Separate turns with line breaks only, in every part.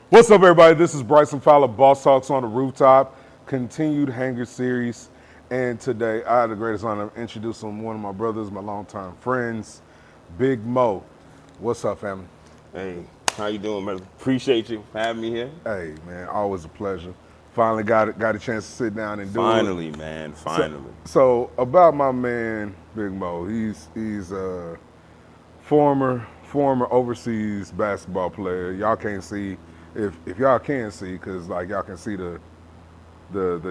What's up, everybody? This is Bryson Fowler, Boss Talks on the Rooftop, continued Hanger series. And today, I had the greatest honor of introducing one of my brothers, my longtime friends, Big Mo. What's up, family?
Hey, how you doing, man? Appreciate you for having me here.
Hey, man, always a pleasure. Finally got a chance to sit down and do it.
Finally, man,
So,
finally.
so about my man, Big Mo, he's a former overseas basketball player. Y'all can't see if y'all can see because like y'all can see the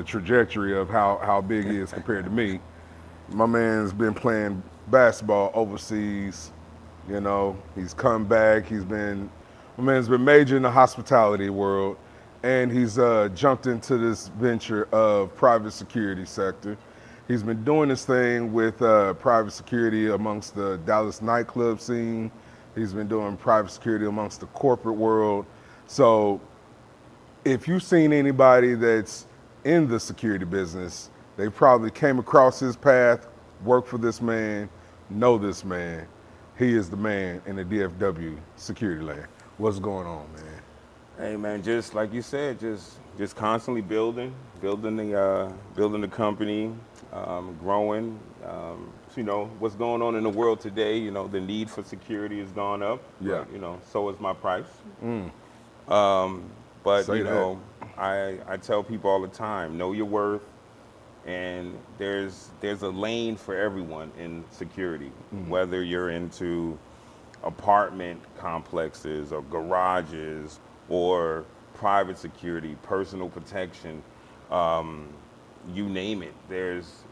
trajectory of how big he is compared to me. My man's been playing basketball overseas. You know, he's come back. My man's been major in the hospitality world, and he's jumped into this venture of private security sector. He's been doing this thing with private security amongst the Dallas nightclub scene. He's been doing private security amongst the corporate world. So if you've seen anybody that's in the security business, they probably came across his path, worked for this man, know this man. He is the man in the DFW security land. What's going on, man?
Hey, man, just like you said, just constantly building the company, growing. What's going on in the world today. You know, the need for security has gone up.
Yeah.
But, so is my price. But
Say that.
I tell people all the time, know your worth. And there's a lane for everyone in security, whether you're into apartment complexes or garages or private security, personal protection, you name it. There's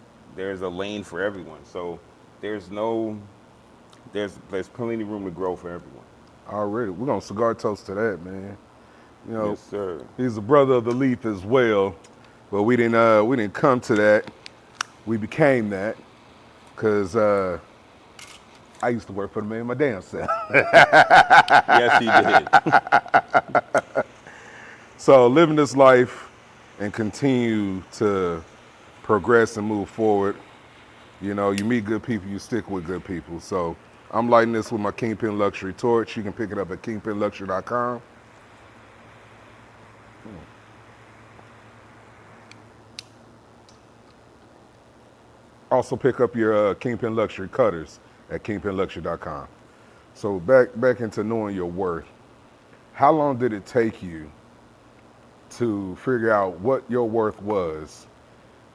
a lane for everyone. So there's plenty of room to grow for everyone.
Already, we're gonna cigar toast to that, man. You know,
Yes, sir.
he's a brother of the Leaf as well, but we didn't come to that. We became that because I used to work for the man my damn self.
Yes, he did.
So living this life and continue to progress and move forward. You know, you meet good people, you stick with good people. So I'm lighting this with my Kingpin Luxury torch. You can pick it up at kingpinluxury.com. Also pick up your Kingpin Luxury cutters at kingpinluxury.com. So back into knowing your worth. How long did it take you to figure out what your worth was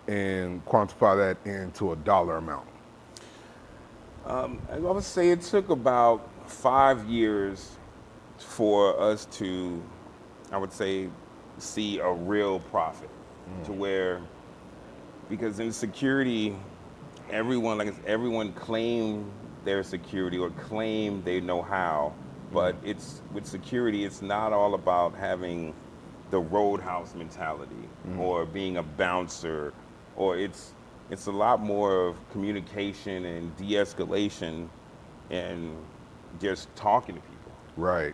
and quantify that into a dollar amount?
I would say it took about 5 years for us to, I would say, see a real profit to where, because in security, everyone claim their security or claim they know how, but it's with security, it's not all about having the roadhouse mentality or being a bouncer, or it's a lot more of communication and de-escalation and just talking to people.
Right.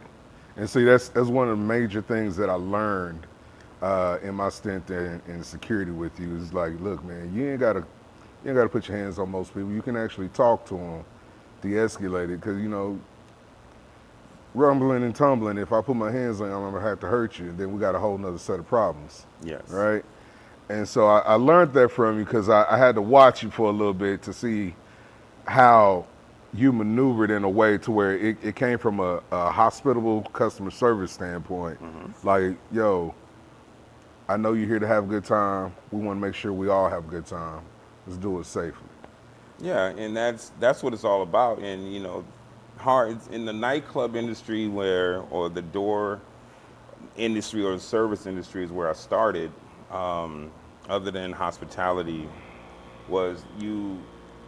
And see, that's one of the major things that I learned in my stint in security with you. Is like, look, man, you ain't gotta put your hands on most people. You can actually talk to them, de-escalate it, because rumbling and tumbling. If I put my hands on you, I'm gonna have to hurt you. Then we got a whole nother set of problems,
Yes.
right? And so I learned that from you because I had to watch you for a little bit to see how you maneuvered in a way to where it came from a hospitable customer service standpoint. Like, yo, I know you're here to have a good time. We want to make sure we all have a good time. Let's do it safely.
Yeah, and that's what it's all about. And hard in the nightclub industry or the door industry or the service industry is where I started. Other than hospitality, was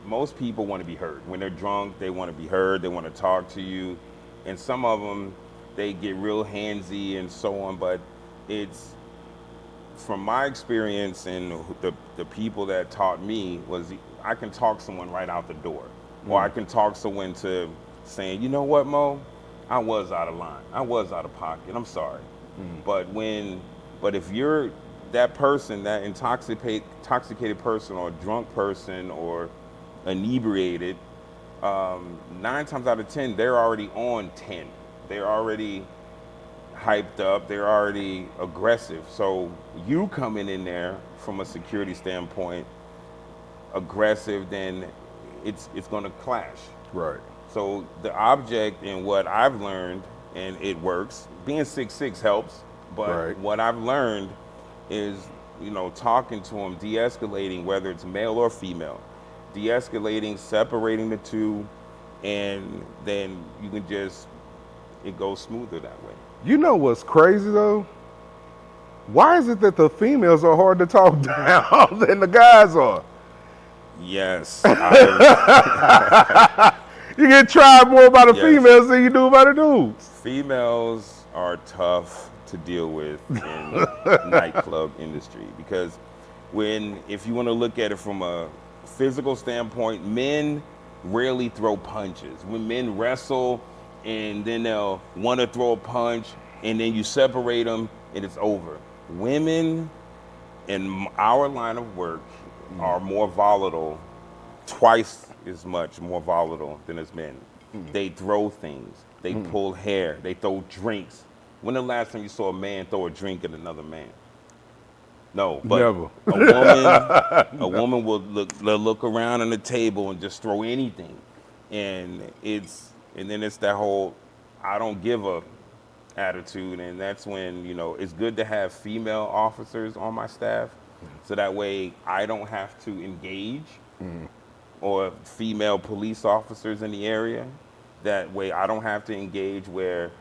most people want to be heard. When they're drunk, they want to be heard. They want to talk to you, and some of them they get real handsy and so on. But it's from my experience and the people that taught me was I can talk someone right out the door, or I can talk someone to saying, you know what, Mo, I was out of line, I was out of pocket, I'm sorry. But if you're that person, that intoxicated person or drunk person or inebriated, 9 times out of 10 they're already on 10. They're already hyped up. They're already aggressive. So you coming in there from a security standpoint, aggressive, then it's going to clash.
Right.
So the object and what I've learned, and it works. Being 6'6" helps, but
Right.
what I've learned is, talking to them, de-escalating, whether it's male or female, de-escalating, separating the two, and then you can just it goes smoother that way.
You know what's crazy though? Why is it that the females are hard to talk down than the guys are?
Yes,
You get tried more by the
Yes.
females than you do by the dudes.
females are tough to deal with in nightclub industry because if you want to look at it from a physical standpoint, men rarely throw punches. When men wrestle and then they'll want to throw a punch and then you separate them and it's over. Women in our line of work are more volatile, twice as much more volatile than as men. They throw things, they pull hair, they throw drinks. When the last time you saw a man throw a drink at another man? No, but
Never.
a woman will look around on the table and just throw anything, and then it's that whole I don't give a attitude, and that's when it's good to have female officers on my staff, so that way I don't have to engage, or female police officers in the area. That way I don't have to engage where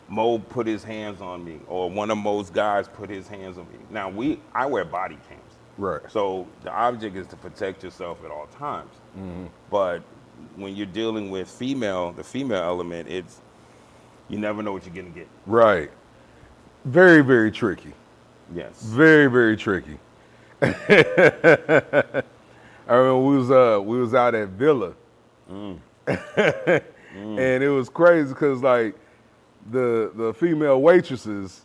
Mo put his hands on me, or one of Mo's guys put his hands on me. Now I wear body cams,
Right.
so the object is to protect yourself at all times. But when you're dealing with the female element, you never know what you're gonna get.
Right. Very, very tricky.
Yes.
Very, very tricky. I remember we was out at Villa, and it was crazy because like the female waitresses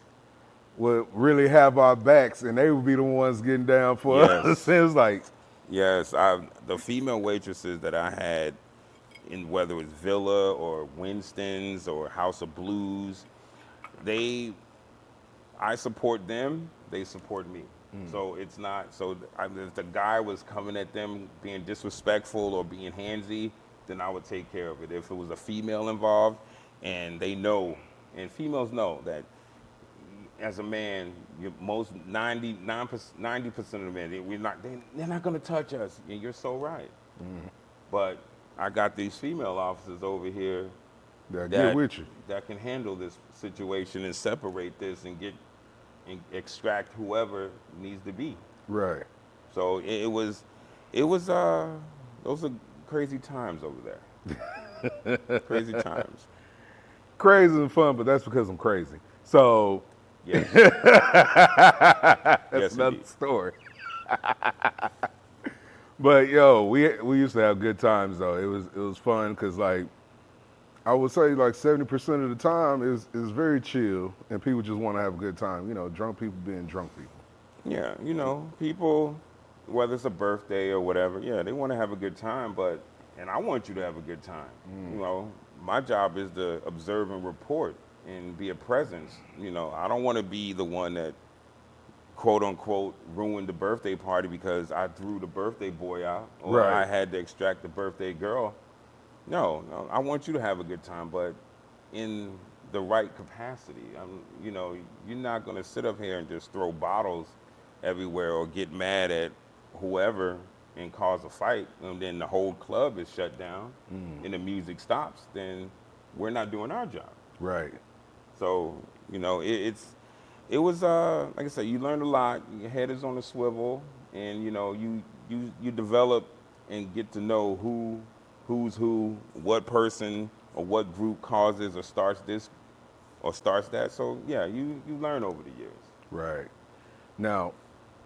would really have our backs, and they would be the ones getting down for us. It was like,
yes, the female waitresses that I had in whether it was Villa or Winston's or House of Blues, I support them, they support me. So it's not, if the guy was coming at them being disrespectful or being handsy, then I would take care of it. If it was a female involved, and they know, and females know that as a man, most 90% of the men, they're not gonna touch us, and you're so right. But I got these female officers over here
that get with you.
that can handle this situation and separate this and extract whoever needs to be.
Right.
So it was those are crazy times over there. Crazy times.
Crazy and fun, but that's because I'm crazy. So
Yes.
that's
Yes,
another
indeed.
story. But yo, we used to have good times though. It was fun because like I would say like 70% of the time is very chill and people just want to have a good time. Drunk people being drunk people.
Yeah, people, whether it's a birthday or whatever, they want to have a good time, and I want you to have a good time. My job is to observe and report and be a presence. I don't want to be the one that, quote unquote, ruined the birthday party because I threw the birthday boy out or
Right.
I had to extract the birthday girl. No, I want you to have a good time, but in the right capacity. You're not going to sit up here and just throw bottles everywhere or get mad at whoever and cause a fight, and then the whole club is shut down and the music stops. Then we're not doing our job.
Right.
So it was like I said, you learn a lot. Your head is on a swivel, and you develop and get to know who's who, what person or what group causes or starts this or starts that. So yeah, you learn over the years.
Right. Now,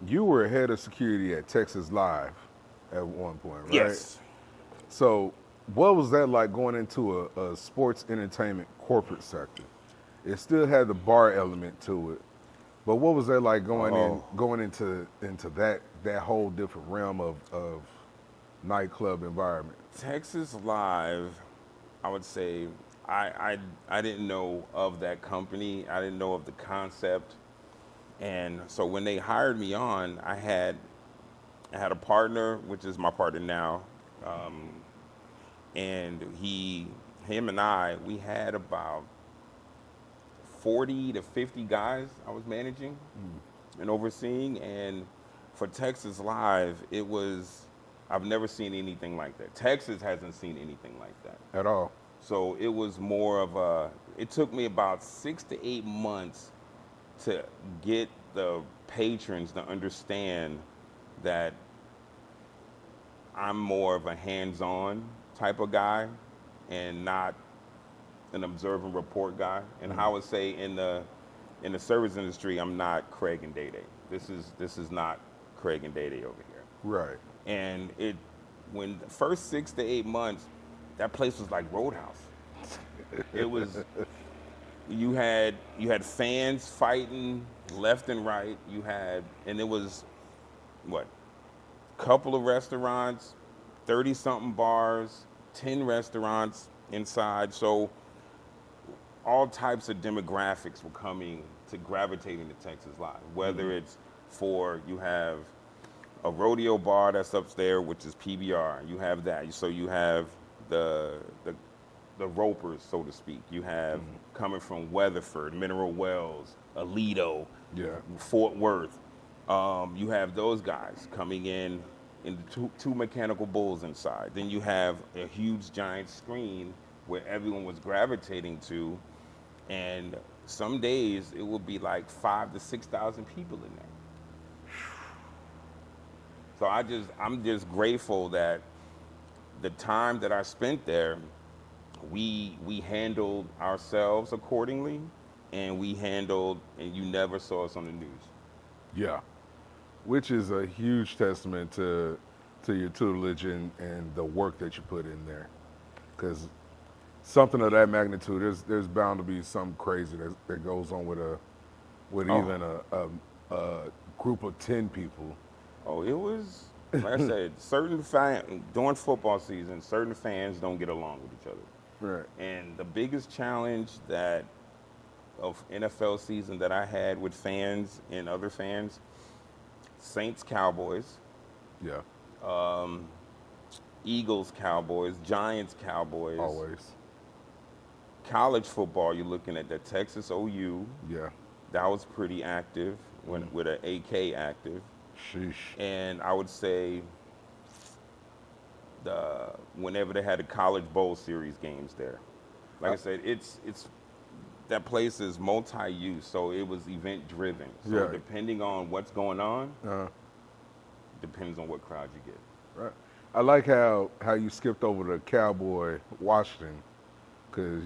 you were head of security at Texas Live at one point, right?
Yes.
So what was that like going into a sports entertainment corporate sector? It still had the bar element to it, but what was that like going into that whole different realm of nightclub environment?
Texas Live, I would say I didn't know of that company. I didn't know of the concept. And so when they hired me on, I had a partner, which is my partner now, and him and I, we had about 40 to 50 guys I was managing and overseeing. And for Texas Live, I've never seen anything like that. Texas hasn't seen anything like that.
At all.
So it was more of it took me about 6 to 8 months to get the patrons to understand that I'm more of a hands-on type of guy and not an observe and report guy. And I would say in the service industry, I'm not Craig and Day Day. This is not Craig and Day Day over here.
Right.
And when the first 6 to 8 months, that place was like Roadhouse. It was you had fans fighting left and right. And it was what, couple of restaurants, 30-something bars, 10 restaurants inside. So all types of demographics were coming to gravitating to Texas Live. Whether it's you have a rodeo bar that's upstairs, which is PBR. You have that. So you have the ropers, so to speak. You have coming from Weatherford, Mineral Wells, Aledo, Fort Worth. You have those guys coming in the two mechanical bulls inside. Then you have a huge giant screen where everyone was gravitating to, and some days it would be like 5,000 to 6,000 people in there. So I'm just grateful that the time that I spent there, we handled ourselves accordingly, and and you never saw us on the news.
Yeah. Which is a huge testament to your tutelage and the work that you put in there. Because something of that magnitude, there's bound to be something crazy that goes on with even a group of 10 people.
Oh, it was, like I said, during football season, certain fans don't get along with each other.
Right.
And the biggest challenge of NFL season that I had with fans and other fans, Saints, Cowboys.
Yeah.
Eagles, Cowboys, Giants, Cowboys.
Always.
College football, you're looking at the Texas OU.
Yeah.
That was pretty active with an AK active.
Sheesh.
And I would say whenever they had the College Bowl Series games there. Like I said, it's that place is multi-use, so it was event driven. So depending on what's going on, depends on what crowd you get.
Right. I like how you skipped over the Cowboy Washington, because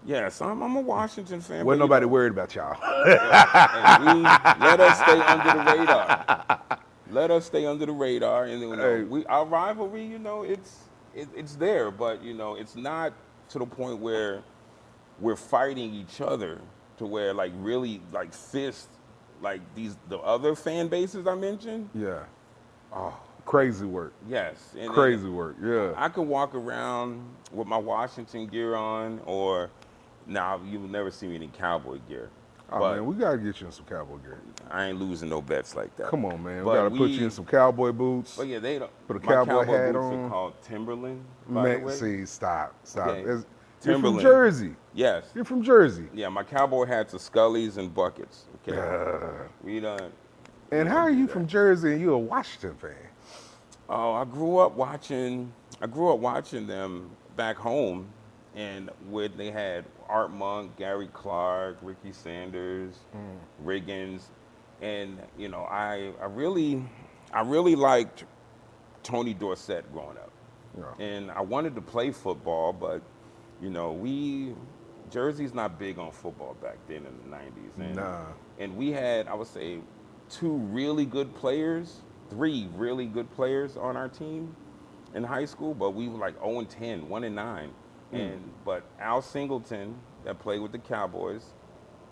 Yes, I'm a Washington fan.
Wasn't nobody worried about y'all.
And let us stay under the radar. Let us stay under the radar, and our rivalry, it's there, but it's not to the point where we're fighting each other to where really fist the other fan bases I mentioned.
Yeah. Oh, crazy work.
Yes. And
crazy work. Yeah.
I could walk around with my Washington gear on, or now you will never see me in Cowboy gear.
Oh, man, we got to get you in some cowboy gear.
I ain't losing no bets like that.
Come on, man. We got to put you in some cowboy boots.
But yeah,
put a cowboy hat
boots
on.
Are called Timberland,
man, see, stop.
Okay.
You're from Jersey.
Yes.
You're from Jersey.
Yeah, my cowboy hats are Scullies and buckets. Okay. We done.
And how are you from Jersey and you're a Washington fan?
Oh, I grew up watching them back home, and they had Art Monk, Gary Clark, Ricky Sanders, Riggins, and I really liked Tony Dorsett growing up, and I wanted to play football, but Jersey's not big on football back then in the 90s, and we had, I would say, three really good players on our team in high school, but we were like 0-10, 1-9. But Al Singleton, that played with the Cowboys,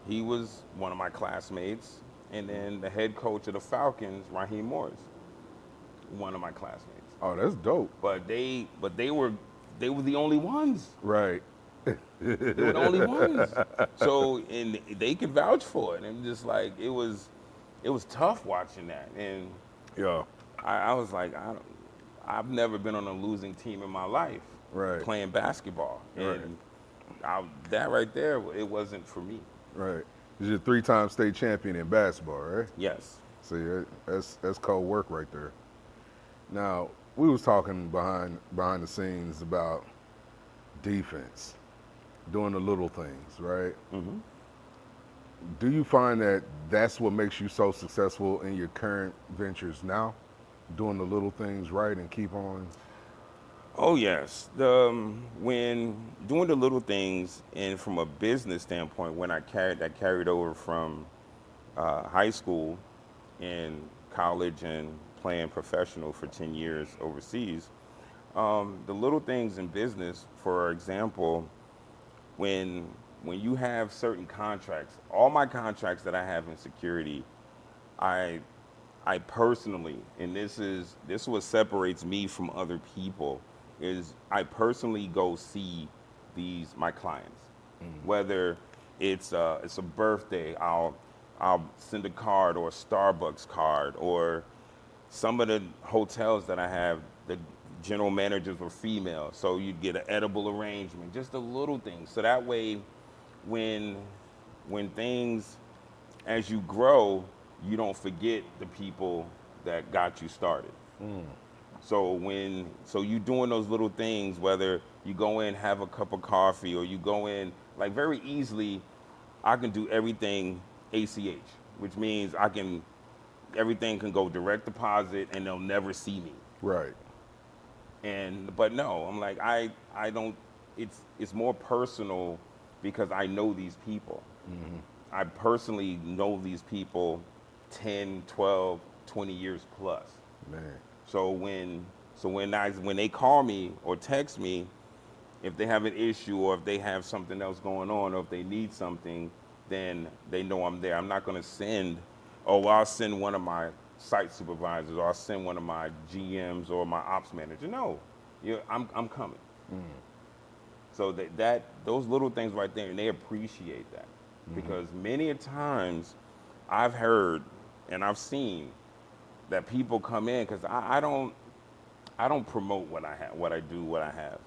he was one of my classmates, and then the head coach of the Falcons, Raheem Morris, one of my classmates.
Oh, that's dope.
But they were they were the only ones.
Right.
They were the only ones. So, and they could vouch for it. And just like it was tough watching that. And
Yeah.
I was like, I've never been on a losing team in my life
Right.
playing basketball.
Right.
And that right there, it wasn't for me.
Right. You're a 3-time state champion in basketball, right?
Yes.
See, that's cold work right there. Now, we was talking behind the scenes about defense, doing the little things, right?
Hmm.
Do you find that that's what makes you so successful in your current ventures now, doing the little things right and keep on?
Oh yes, when doing the little things, and from a business standpoint, when I carried over from high school and college and playing professional for 10 years overseas. The little things in business, for example, when you have certain contracts, all my contracts that I have in security, I I personally, and this is what separates me from other people, is I personally go see my clients. Whether it's a birthday, I'll send a card or a Starbucks card, or some of the hotels that I have, the general managers were female, so you'd get an edible arrangement, just a little thing. So that way, when things, as you grow, you don't forget the people that got you started. So you doing those little things, whether you go in, have a cup of coffee, or you go in, like very easily, I can do everything ACH, which means everything can go direct deposit and they'll never see me.
Right.
But no, I'm like, I don't, it's more personal because I know these people. I personally know these people 10, 12, 20 years plus.
Man.
So when they call me or text me, if they have an issue or if they have something else going on or if they need something, then they know I'm there. I'm not going to I'll send one of my site supervisors, or I'll send one of my GMs or my ops manager. No, I'm coming. So those little things right there, and they appreciate that. Because many a times I've heard and I've seen that people come in, because I don't promote what I have, what I do, what I have.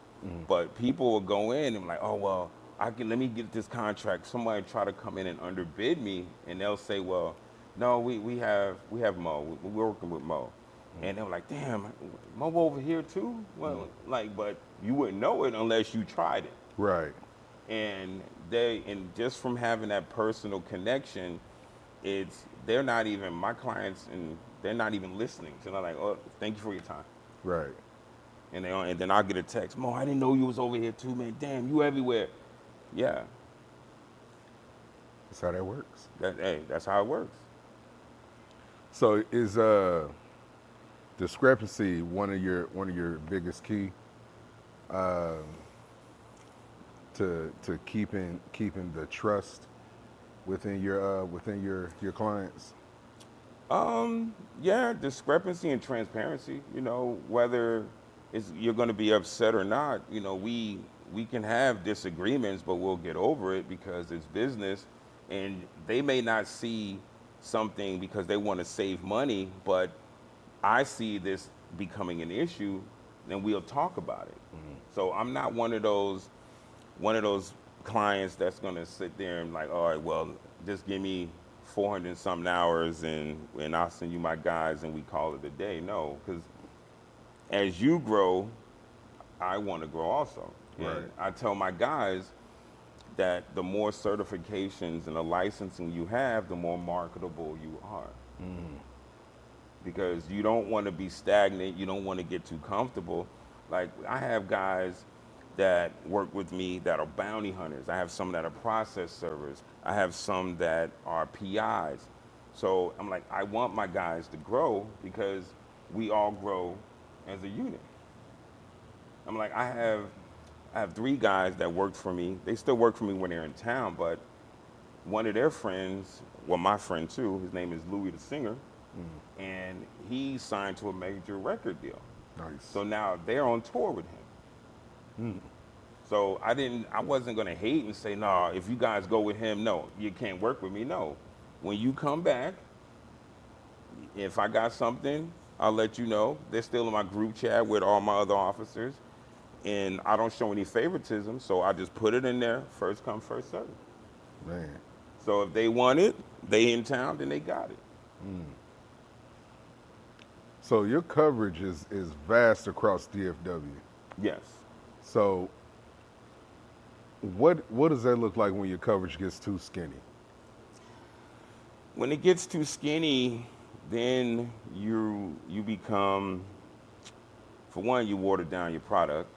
But people will go in and like, oh well, let me get this contract. Somebody try to come in and underbid me, and they'll say, well, no, we have Mo. We're working with Mo. And they're like, damn, Mo over here too? Well, but you wouldn't know it unless you tried it.
Right.
And just from having that personal connection, they're not even my clients, and they're not even listening. So they're like, oh, thank you for your time.
Right.
And then I'll get a text, Mo, I didn't know you was over here too, man. Damn, you everywhere. Yeah.
That's how that works.
That's how it works.
So is discrepancy one of your biggest key to keeping the trust within your clients?
Yeah, discrepancy and transparency. Whether you're going to be upset or not. We can have disagreements, but we'll get over it because it's business, and they may not see something because they want to save money, but I see this becoming an issue, then we'll talk about it. So I'm not one of those clients that's going to sit there and like, all right, well, just give me 400 and something hours and I'll send you my guys and we call it a day. No, because as you grow, I want to grow also.
Right.
And I tell my guys that the more certifications and the licensing you have, the more marketable you are. Because you don't want to be stagnant. You don't want to get too comfortable. Like, I have guys that work with me that are bounty hunters. I have some that are process servers. I have some that are PIs. So I'm like, I want my guys to grow because we all grow as a unit. I'm like, I have 3 guys that worked for me. They still work for me when they're in town, but one of their friends, well, my friend too, his name is Louis the singer, and he signed to a major record deal.
Nice.
So now they're on tour with him. So I wasn't gonna hate and say, no, if you guys go with him, no, you can't work with me. No. When you come back, if I got something, I'll let you know. They're still in my group chat with all my other officers. And I don't show any favoritism, so I just put it in there, first come, first serve.
Man.
So if they want it, they in town, then they got it.
So your coverage is vast across DFW.
Yes.
So what does that look like when your coverage gets too skinny?
When it gets too skinny, then you become, for one, you water down your product.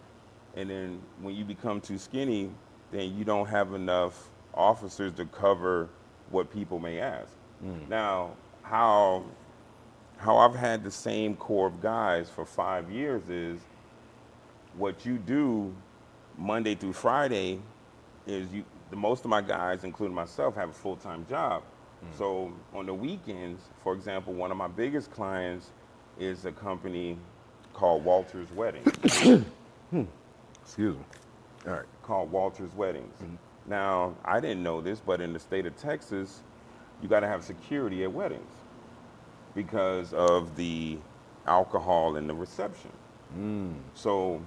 And then when you become too skinny, then you don't have enough officers to cover what people may ask. Now, how I've had the same core of guys for 5 years is what you do Monday through Friday is the most of my guys, including myself, have a full-time job. So on the weekends, for example, one of my biggest clients is a company called Walter's Weddings.
Excuse me. All right.
Called Walter's Weddings. Now, I didn't know this, but in the state of Texas, you got to have security at weddings because of the alcohol in the reception. So,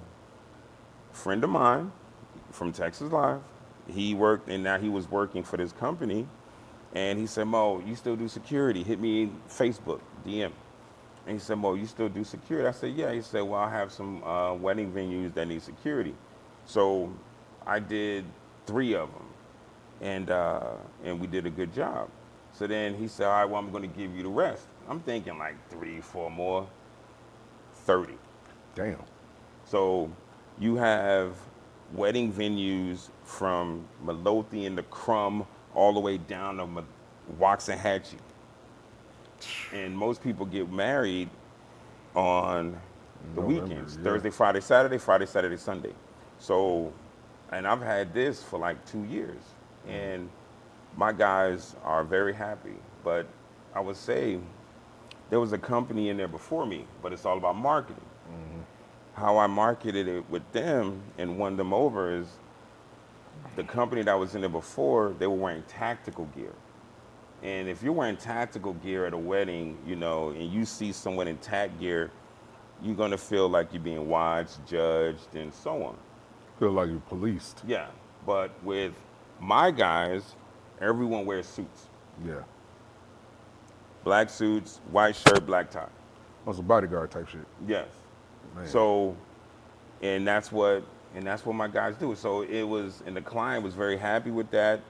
a friend of mine from Texas Live, he worked, and now he was working for this company, and he said, Mo, you still do security? Hit me Facebook, DM. And he said, Mo, you still do security? I said, yeah. He said, well, I have some wedding venues that need security. So I did 3 of them, and we did a good job. So then he said, all right, well, I'm going to give you the rest. I'm thinking like 3, 4 more, 30.
Damn.
So you have wedding venues from Midlothian to Crum all the way down to Waxahachie. And most people get married on the
November,
weekends,
yeah.
Thursday, Friday, Saturday, Sunday. So, and I've had this for like 2 years, and my guys are very happy. But I would say there was a company in there before me, but it's all about marketing. How I marketed it with them and won them over is the company that was in there before, they were wearing tactical gear. And if you're wearing tactical gear at a wedding, you know, and you see someone in tac gear, you're gonna feel like you're being watched, judged, and so on.
Feel like you're policed.
Yeah, but with my guys, everyone wears suits.
Yeah.
Black suits, white shirt, black tie.
On some bodyguard type shit.
Yes.
Man.
So, and that's what my guys do. So it was, and the client was very happy with that.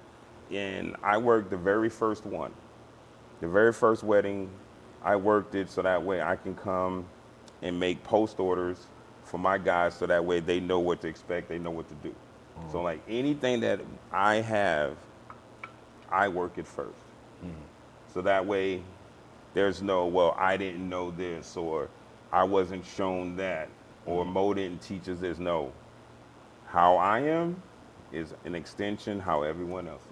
And I worked the very first one, the very first wedding. I worked it so that way I can come and make post orders for my guys, so that way they know what to expect, they know what to do. So like anything that I have, I work it first. So that way there's no, well, I didn't know this, or I wasn't shown that, or Mo didn't teach us this. No, how I am is an extension how everyone else is.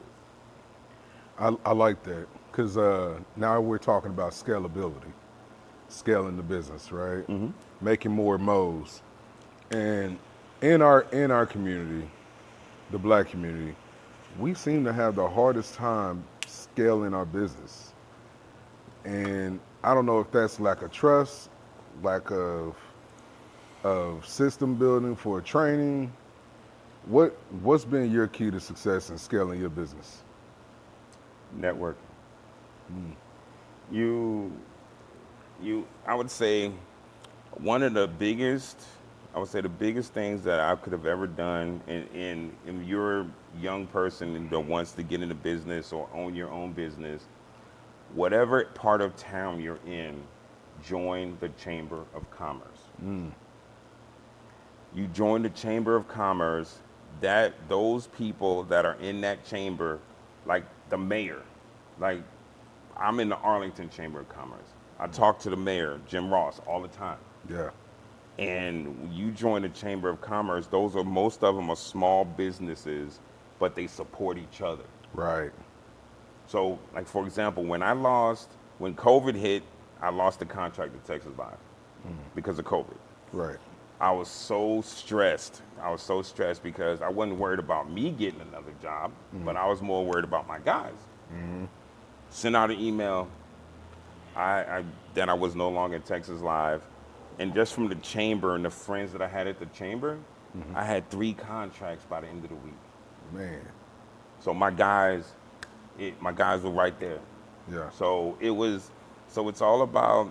I like that, because now we're talking about scalability, scaling the business, right? Making more modes. And in our community, the black community, we seem to have the hardest time scaling our business. And I don't know if that's lack of trust, lack of system building for training. What's been your key to success in scaling your business?
Networking. I would say one of the biggest, the biggest things that I could have ever done, and you're a young person that wants to get into business or own your own business, whatever part of town you're in, join the Chamber of Commerce. You join the Chamber of Commerce, those people that are in that chamber, like the mayor, like I'm in the Arlington Chamber of Commerce. I talk to the mayor, Jim Ross, all the time.
Yeah.
And you join the Chamber of Commerce, most of them are small businesses, but they support each other.
Right.
So, like, for example, when COVID hit, I lost the contract at Texas Live because of COVID.
Right.
I was so stressed. I was so stressed because I wasn't worried about me getting another job, but I was more worried about my guys. Sent out an email. Then I was no longer in Texas Live, and just from the chamber and the friends that I had at the chamber, I had 3 contracts by the end of the week.
Man.
So my guys were right there.
Yeah.
So it's all about,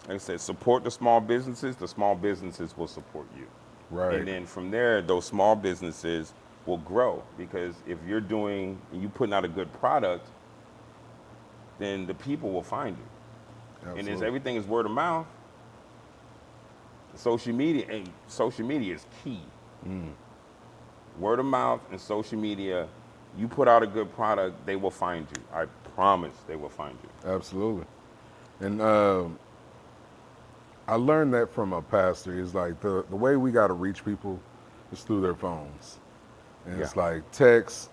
like I said, support the small businesses. The small businesses will support you.
Right.
And then from there, those small businesses will grow, because if you're doing and you putting out a good product, then the people will find you.
Absolutely.
And as everything is word of mouth, social media is key. Word of mouth and social media, you put out a good product, they will find you. I promise they will find you.
Absolutely. And I learned that from a pastor. Is like the way we got to reach people is through their phones. And it's like text,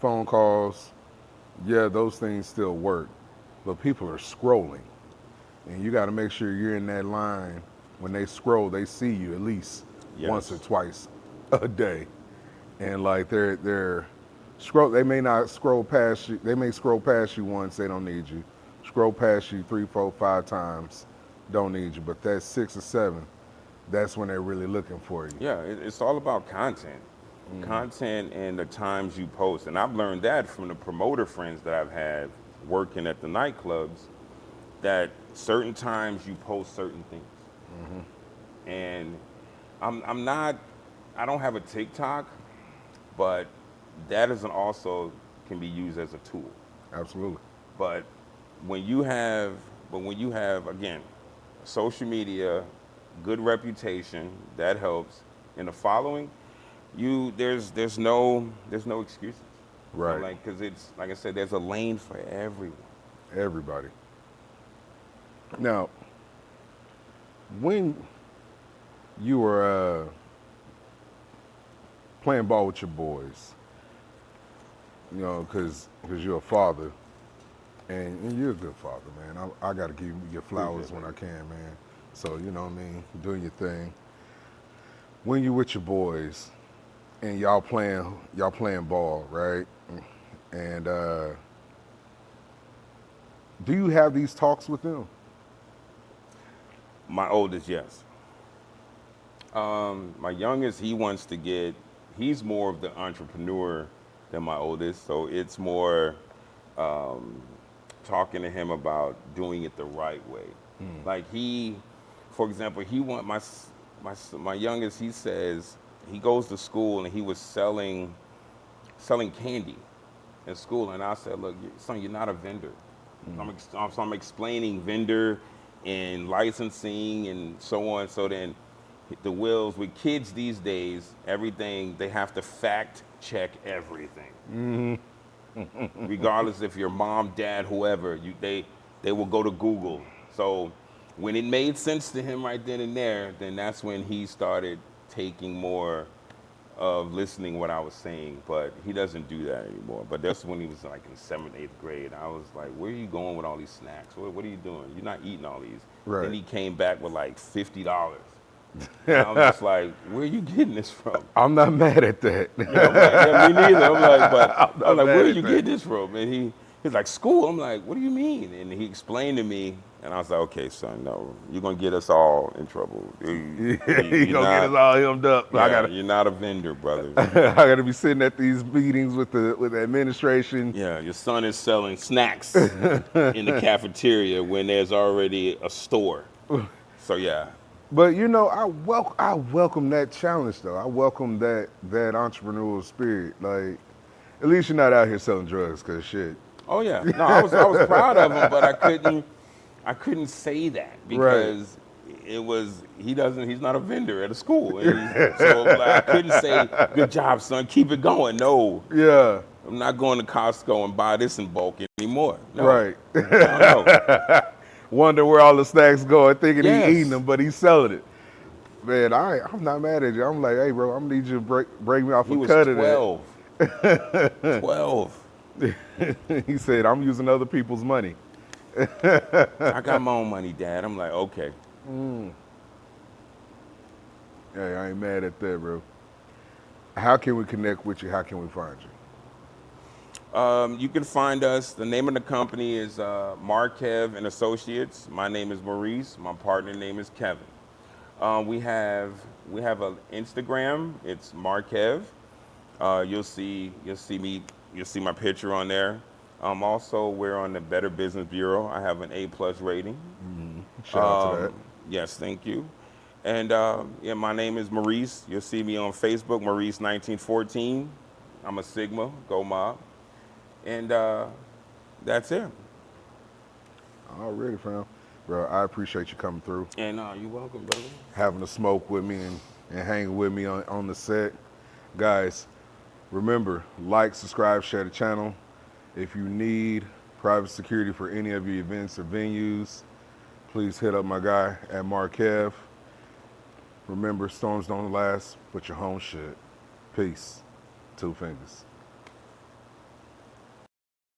phone calls. Yeah, those things still work. But people are scrolling. And you got to make sure you're in that line. When they scroll, they see you at least once or twice a day. And like they're they may not scroll past you. They may scroll past you once, they don't need you. Scroll past you 3, 4, 5 times, don't need you. But that 6 or 7, that's when they're really looking for you.
Yeah, it's all about content. Content and the times you post. And I've learned that from the promoter friends that I've had working at the nightclubs, that certain times you post certain things. And I don't have a TikTok, but that can be used as a tool.
Absolutely.
But when you have again, social media, good reputation, that helps. And the following, there's no excuses.
Right.
You know, because it's like I said, there's a lane for everyone.
Everybody. Now, when you were playing ball with your boys, you know, because you're a father, and you're a good father, man. I got to give you your flowers when I can, man. So, you know what I mean, doing your thing. When you with your boys, and y'all playing ball, right? And do you have these talks with them?
My oldest, yes. My youngest, he's more of the entrepreneur than my oldest, so it's more talking to him about doing it the right way. Like for example, my youngest, he says he goes to school and he was selling candy in school, and I said, look, son, you're not a vendor. So I'm explaining vendor and licensing and so on. So then the wheels with kids these days, everything, they have to fact check everything. Regardless if your mom, dad, whoever, they will go to Google. So when it made sense to him right then and there, then that's when he started taking more of listening what I was saying. But he doesn't do that anymore. But that's when he was like in 7th, 8th grade. I was like, where are you going with all these snacks? What are you doing? You're not eating all these.
Right.
Then he came back with like $50. And I was just like, where are you getting this from?
I'm not mad at that.
You know, I'm like, yeah, me neither. I'm like, where are you getting this from? And he's like, school. I'm like, what do you mean? And he explained to me, and I was like, okay, son, no, you're gonna get us all in trouble.
You're gonna get us all hemmed up.
Yeah, you're not a vendor, brother.
I gotta be sitting at these meetings with the administration.
Yeah, your son is selling snacks in the cafeteria when there's already a store. So yeah.
But you know, I welcome that challenge though. I welcome that entrepreneurial spirit. Like, at least you're not out here selling drugs, cause shit.
Oh yeah, no, I was proud of him, but I couldn't say that because he's not a vendor at a school, so like, I couldn't say good job, son, keep it going. No,
Yeah.
I'm not going to Costco and buy this in bulk anymore. No.
Right.
No.
Wonder where all the snacks going, thinking
Yes.
he's eating them, but he's selling it. Man, I'm not mad at you. I'm like, hey, bro, I'm gonna need you to break me off
He
a
was
cut of
12. 12.
that. He said, I'm using other people's money.
I got my own money, Dad. I'm like, okay.
Hey, I ain't mad at that, bro. How can we connect with you? How can we find you?
You can find us. The name of the company is Markev and Associates. My name is Maurice. My partner name is Kevin. We have an Instagram. It's Markev. You'll see my picture on there. Also, we're on the Better Business Bureau. I have an A+ rating.
Shout out to that.
Yes, thank you. And yeah, my name is Maurice. You'll see me on Facebook, Maurice 1914. I'm a Sigma, Go Mob, and that's it.
Already, fam. Bro, I appreciate you coming through,
And you're welcome, brother.
having a smoke with me and hanging with me on the set. Guys, remember, like, subscribe, share the channel. If you need private security for any of your events or venues, please hit up my guy at Markev. Remember, storms don't last, but your home should. Peace. Two fingers.